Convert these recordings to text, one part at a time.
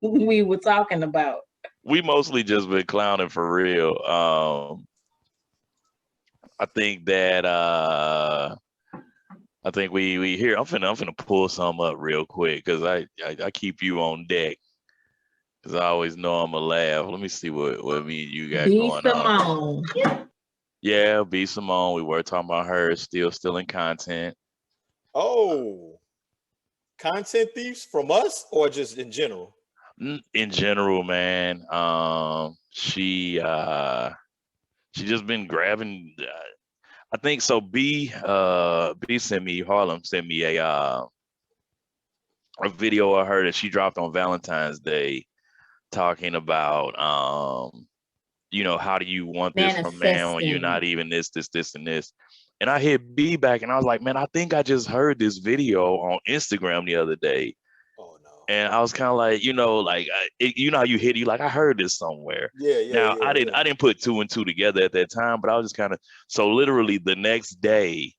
we were talking about. We mostly just been clowning for real. I think that I think we here. I'm finna pull some up real quick because I keep you on deck because I always know I'm gonna laugh. Let me see what me and you got B going on. Simone. Yeah, B Simone. We were talking about her still in content. Oh, content thieves from us or just in general? In general, man. She just been grabbing. I think so. B sent me Harlem sent me a video of her that she dropped on Valentine's Day talking about how do you want this from man when you're not Manifesting. even this and this. And I hit B back and I was like, man, I think I just heard this video on Instagram the other day. Oh no. And I was kind of like, how you hit you like I heard this somewhere. Yeah, yeah, Now yeah, yeah. I didn't put two and two together at that time, but I was just kind of so literally the next day,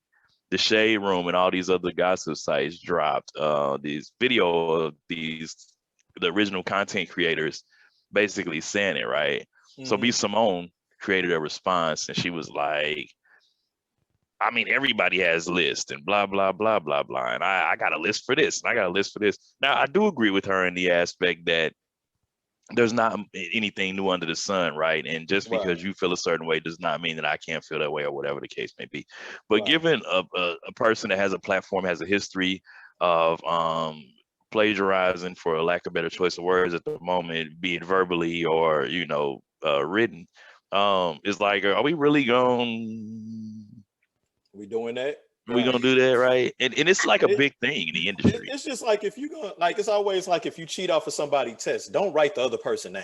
the Shade Room and all these other gossip sites dropped these video of the original content creators basically saying it, right? So B Hmm. Simone created a response and she was like, I mean, everybody has lists and blah, blah, blah, blah, blah. And I got a list for this and I got a list for this. Now, I do agree with her in the aspect that there's not anything new under the sun, right? And just Right, because you feel a certain way does not mean that I can't feel that way or whatever the case may be. But right. given a person that has a platform, has a history of plagiarizing, for a lack of better choice of words at the moment, be it verbally or, written, it's like, are we really going We doing that? we Right. gonna do that, right? And it's like a It, big thing in the industry. it's just like if you go like it's always like if you cheat off of somebody's test, don't write the other person's name.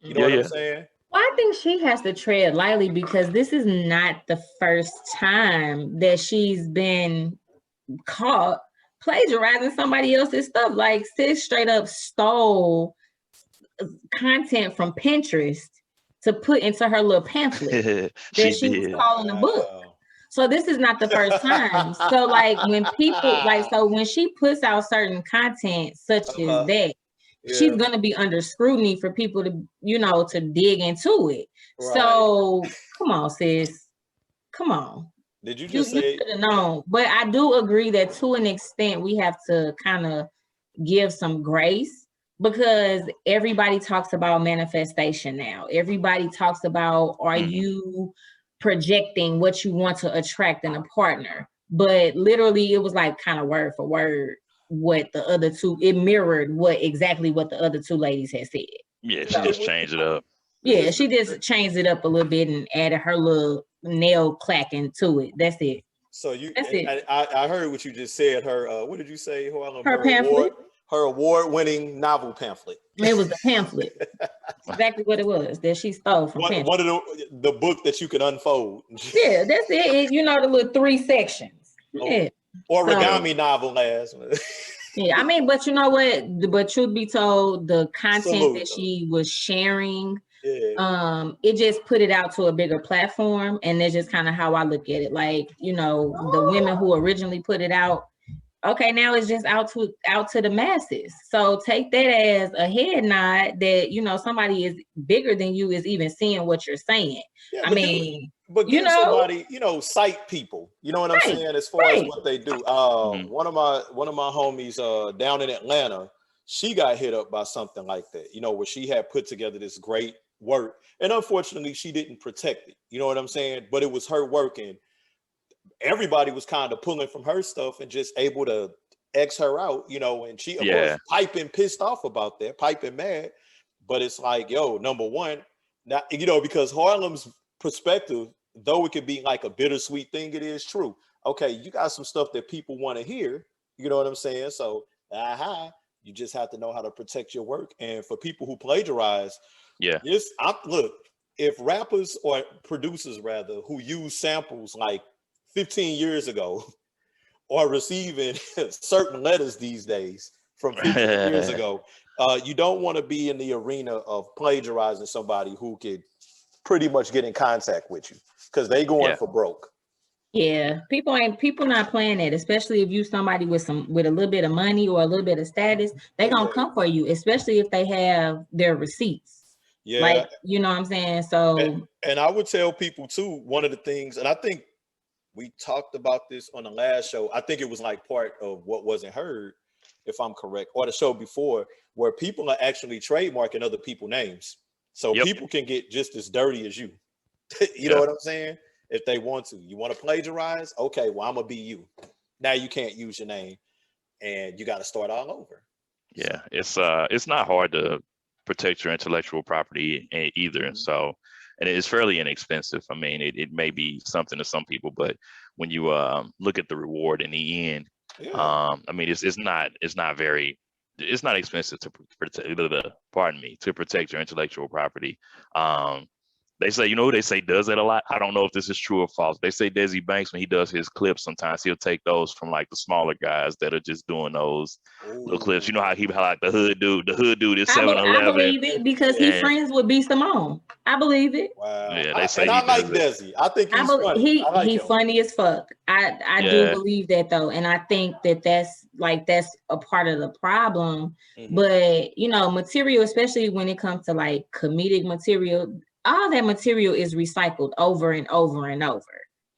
You know Yeah, what I'm yeah. saying? Well, I think she has to tread lightly because this is not the first time that she's been caught plagiarizing somebody else's stuff. Like sis straight up stole content from Pinterest to put into her little pamphlet that She she was did. calling a book. Wow. So this is not the first time. So like when people like so when she puts out certain content such as Uh-huh. that, she's Yeah. gonna be under scrutiny for people to to dig into it. Right. So come on, sis. Come on. Did you You just you say? should have known. But I do agree that to an extent we have to kind of give some grace because everybody talks about manifestation now. Everybody talks about are Mhm. you projecting what you want to attract in a partner? But literally it was like kind of word for word what the other two it mirrored what the other two ladies had said. Yeah, she So just changed it up. Is yeah, this she just changed it up a little bit and added her little nail clacking to it. That's it. so you? That's it. I heard what you just said. Her what did you say? Her pamphlet. Her award-winning novel pamphlet. It was a pamphlet. Exactly what it was that she stole from Pinterest. One of the book that you can unfold. Yeah, that's it. You know the little three sections. Oh, Yeah. So origami novel last. yeah, I mean, but you know what? But truth be told, the content Salute that though. she was sharing, Yeah. it just put it out to a bigger platform, and that's just kind of how I look at it. Like, the women who originally put it out, okay, now it's just out to the masses. So take that as a head nod that somebody is bigger than you is even seeing what you're saying. Yeah, I mean, give somebody, cite people. You know what I'm right, saying? As far as right. what they do. Mhm. One of my homies down in Atlanta, she got hit up by something like that, where she had put together this great work. And unfortunately, she didn't protect it. You know what I'm saying? But it was her work, and everybody was kind of pulling from her stuff and just able to X her out, and she, of course, Yeah. piping pissed off about that, piping mad. But it's like, yo, number one, now, because Harlem's perspective, though it could be like a bittersweet thing, it is true. Okay, you got some stuff that people want to hear. You know what I'm saying? So, you just have to know how to protect your work. And for people who plagiarize, Yeah. look, if rappers or producers rather who use samples like 15 years ago are receiving certain letters these days from 15 years ago, you don't want to be in the arena of plagiarizing somebody who could pretty much get in contact with you because they going Yeah. for broke. Yeah, people not playing it, especially if you somebody with a little bit of money or a little bit of status, they gonna come for you, especially if they have their receipts. Yeah. Like, you know what I'm saying? So and I would tell people too, one of the things, and I think we talked about this on the last show. I think it was like part of What Wasn't Heard, if I'm correct, or the show before, where people are actually trademarking other people's names. So Yep. people can get just as dirty as you. You know Yeah. what I'm saying? If they want to. You want to plagiarize? Okay, well, I'm gonna be you. Now you can't use your name and you got to start all over. Yeah, it's not hard to protect your intellectual property either. Mhm. So, and it's fairly inexpensive. I mean, it may be something to some people, but when you look at the reward in the end, Yeah. I mean, it's not very it's not expensive to protect. Pardon me, to protect your intellectual property. Um, they say, you know who they say does that a lot? I don't know if this is true or false. They say Desi Banks, when he does his clips, sometimes he'll take those from like the smaller guys that are just doing those little clips. You know how like the hood dude is I 7-Eleven. believe it because he And friends with B Simone. I believe it. Wow. yeah, they say And he I like does it. Desi. I think he's funny. I like He him. funny as fuck. I do Yeah. believe that though, and I think that that's a part of the problem. Mhm. But you know, material, especially when it comes to like comedic material, all that material is recycled over and over and over.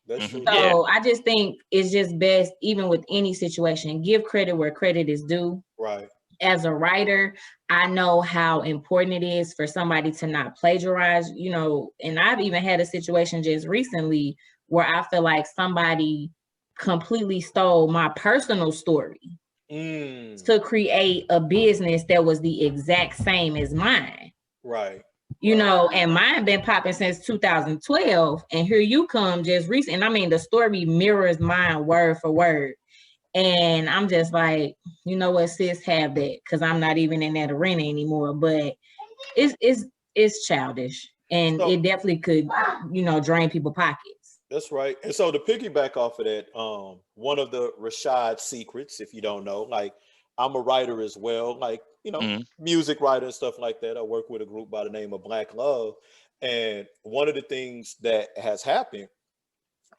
That's true. Yeah. So I just think it's just best, even with any situation, give credit where credit is due. Right. As a writer, I know how important it is for somebody to not plagiarize, you know, and I've even had a situation just recently where I feel like somebody completely stole my personal story to create a business that was the exact same as mine. Right. You know, and mine been popping since 2012, and here you come just recent. And I mean, the story mirrors mine word for word. And I'm just like, you know what, sis, have that, because I'm not even in that arena anymore. But it's childish, and So it definitely could, you know, drain people's pockets. that's right. And so to piggyback off of that, one of the Rhashad secrets, if you don't know, like I'm a writer as well, like, Mhm. music writer and stuff like that. I work with a group by the name of Black Love. And one of the things that has happened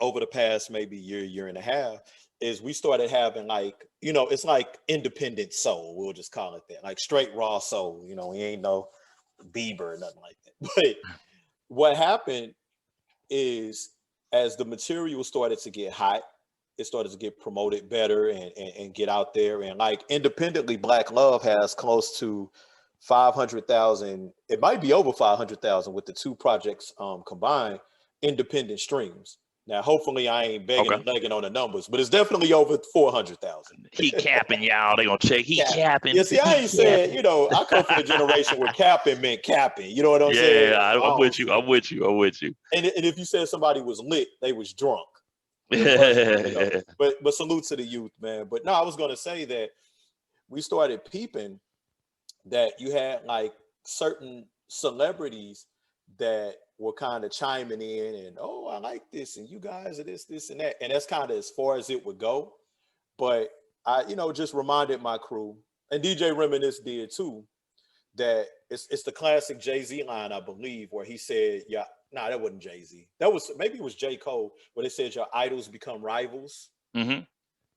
over the past maybe year and a half is we started having like, it's like independent soul. We'll just call it that, like straight raw soul. We ain't no Bieber or nothing like that. But what happened is as the material started to get hot, it started to get promoted better and get out there. And like independently, Black Love has close to 500,000. It might be over 500,000 with the two projects combined, independent streams. Now, hopefully, I ain't begging Okay. and begging on the numbers, but it's definitely over 400,000. He capping, y'all. They gonna check. He capping. Yeah, see, I He ain't saying, capping. I come from a generation where capping meant capping. You know what I'm saying? Yeah, I'm with you. I'm with you. I'm with you. And if you said somebody was lit, they was drunk. It wasn't, but salute to the youth, man. But no, I was gonna say that we started peeping that you had like certain celebrities that were kind of chiming in and, oh, I like this, and you guys are this and that. And that's kind of as far as it would go. But I, just reminded my crew, and DJ Reminisce did too, that it's the classic Jay-Z line, I believe, where he said, yeah, nah, that wasn't Jay-Z. That was, maybe it was J. Cole, where they said your idols become rivals. Mm-hmm.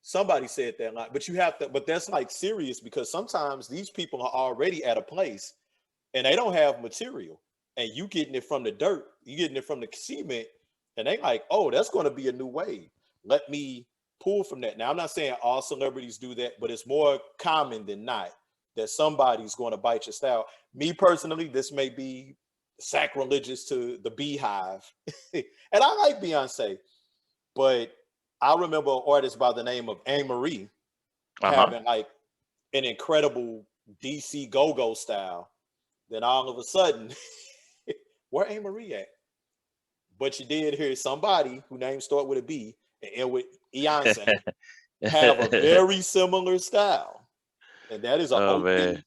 Somebody said that line, but you have to, but that's like serious because sometimes these people are already at a place and they don't have material. And you getting it from the dirt, you getting it from the cement, and they like, oh, that's going to be a new wave. Let me pull from that. Now, I'm not saying all celebrities do that, but it's more common than not that somebody's going to bite your style. Me personally, this may be sacrilegious to the Beehive. And I like Beyonce, but I remember an artist by the name of Anne Marie having like an incredible DC go-go style. Then all of a sudden, where Anne Marie at? But you did hear somebody whose name start with a B and end with Beyonce have a very similar style. And that is an Oh OG. man.